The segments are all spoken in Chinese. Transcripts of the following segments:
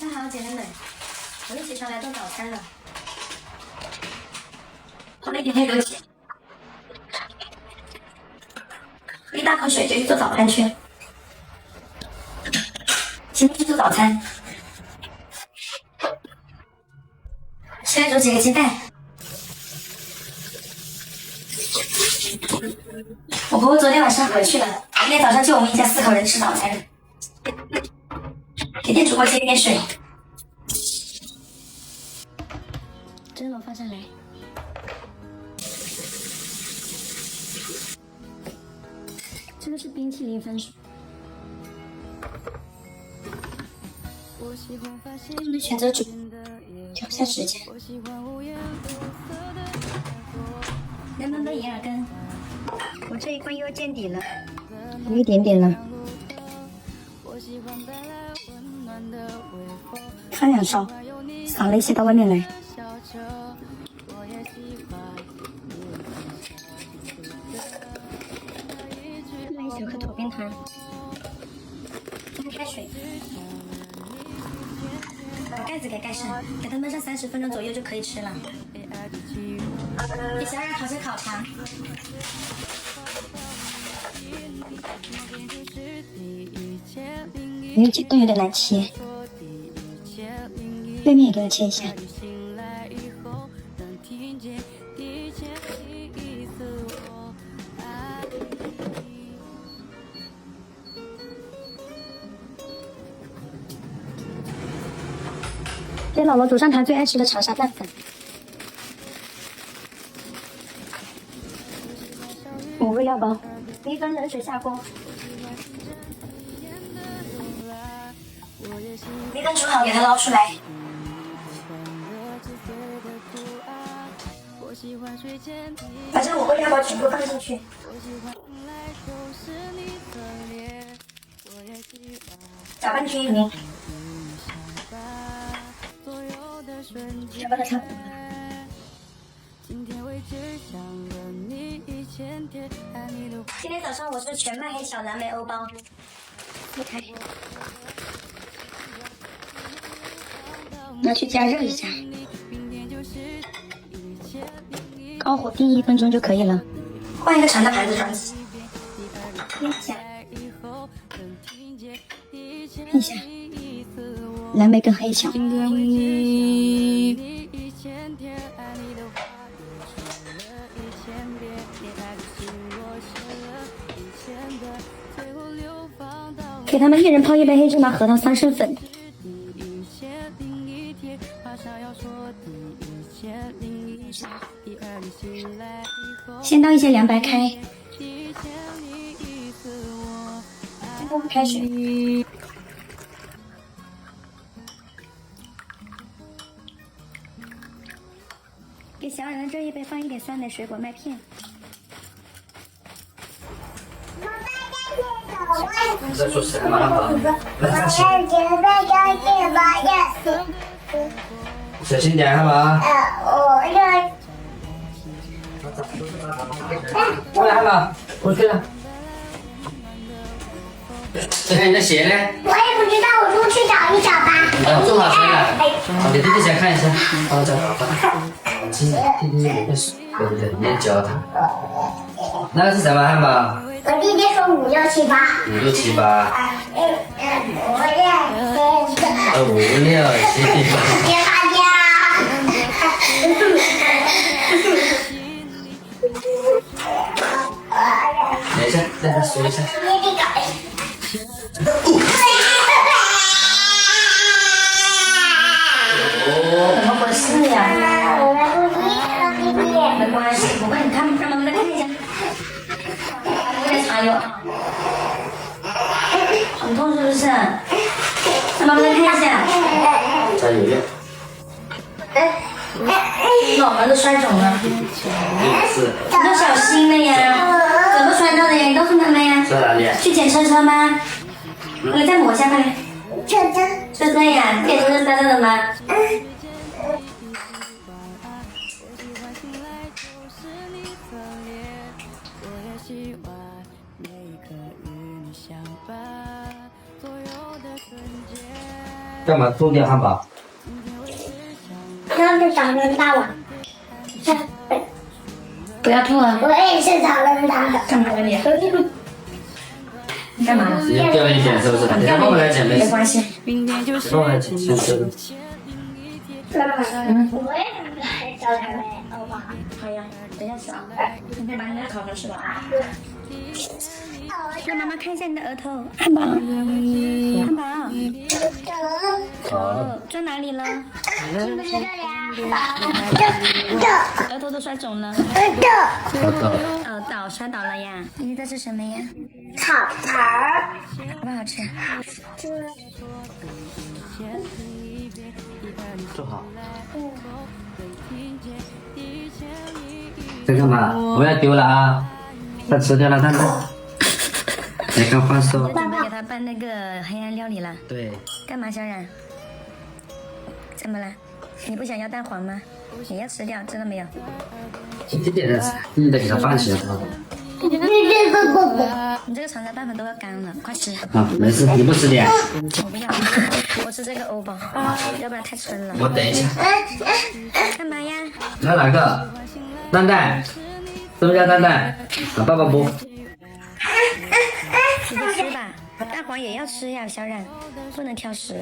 上好，姐妹们，我们起床来做早餐了。我每天天都起，喝一大口水就去做早餐去。今天去做早餐，先煮几个鸡蛋。我婆婆昨天晚上回去了，今天早上就我们一家4口人吃早餐。给电煮锅接一点水，蒸笼放上来。这个是冰淇淋分数。我们选择煮，调一下时间。能不能银耳羹？我这一罐又要见底了，有一点点了。看2勺，撒了一些到外面来。来一小颗椭边糖，加开水，把盖子给盖上，给它焖上30分钟左右就可以吃了。给小冉烤些烤肠。没有切断有点难切，背面也给我切一下。给姥姥煮上她最爱吃的长沙拌粉。5个料包，1分冷水下锅。米粉煮好，给它捞出来。把这5个料包全部放进去。搅拌均匀。搅拌的差不多了。今天早上我是全麦黑巧蓝莓欧包。撕开。拿去加热一下，高火叮1分钟就可以了。换一个长的盘子装起，捏一下，看一下，蓝莓跟黑巧。给他们1人泡1杯黑芝麻核桃桑葚粉。先倒一些凉白开，再倒开水，给小冉的这一杯放一点酸奶水果麦片。你在说什么啊？小心点好吗？过来吧，过去了。再看你的鞋呢？我也不知道，我出去找一找吧。坐好车了。好，给弟弟先看一下。好，走，好吧。弟弟有点水，对不对？你也教他。那个是什么汉堡？我弟弟说5、6、7、8。5、6、7、8。5、6、7、8。别发家。等一下，让他说一下。怎么回事呀？没关系，不会，你看，让妈妈再看一下。有点茶油，很痛是不是？让妈妈再看一下。加油用。脑门都摔肿了。是。你要小心了呀，怎么摔到的呀？你告诉妈妈呀。在哪里？去捡车车吗？你再抹一下快点。车车呀，这都是摔到的吗？每个与你相伴，左右的瞬间。干嘛吐掉汉堡？然后就长人大了。不要吐啊！我也是长人大的。干嘛呢你？干嘛？直接掉一点是不是？等下慢慢来捡没事。没关系。慢慢捡，先吃。我也是长人的，好不好？好呀，等一下吃啊。你可以把你的烤肉吃了啊。让妈妈看一下你的额头，汉堡，汉堡，哦，钻哪里了？是不是这里啊？额头都摔肿了。好的。哦，倒摔倒了呀。你这是什么呀？草盆儿。好不好吃？坐好。在干嘛？不要丢了啊！它吃掉了，蛋蛋。来看放松。准备给他办那个黑暗料理了。对。干嘛，小冉？怎么了？你不想要蛋黄吗？也要吃掉，知道没有？一点点的，你得给它放起来。你这个长沙拌粉都要干了，快吃。啊，没事，你不吃点。我不要，我吃这个欧包，要不然太撑了。我等一下。干嘛呀？要哪个？蛋蛋，是不是叫蛋蛋？啊，爸爸不。你就吃吧，蛋黄也要吃呀，小冉，不能挑食。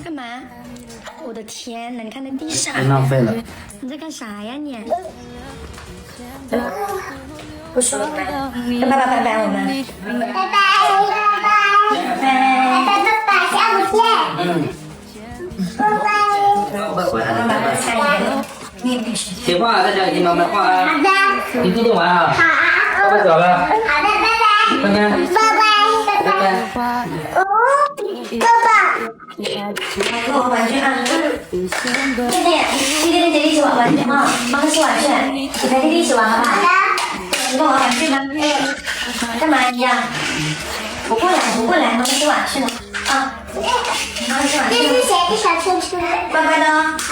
干嘛？我的天呐，你看那地上，太浪费了。你在干啥呀你？不说了，跟爸爸拜拜我们。拜拜，拜拜，下午见。拜拜。回来了，拜拜。下一个，听话，在家里听妈妈话啊。好的。你弟弟玩啊。好。爸爸走了。好的，拜拜。拜拜。拜拜。哦，爸爸。给我玩具啊！弟弟跟姐弟一起玩玩具啊！妈妈吃玩具，你陪弟弟一起玩好不好？你跟我玩玩具吗？干嘛呀？不过来，妈妈吃玩具呢啊！妈妈吃玩具。这是谁的小圈圈？乖乖的哦。好。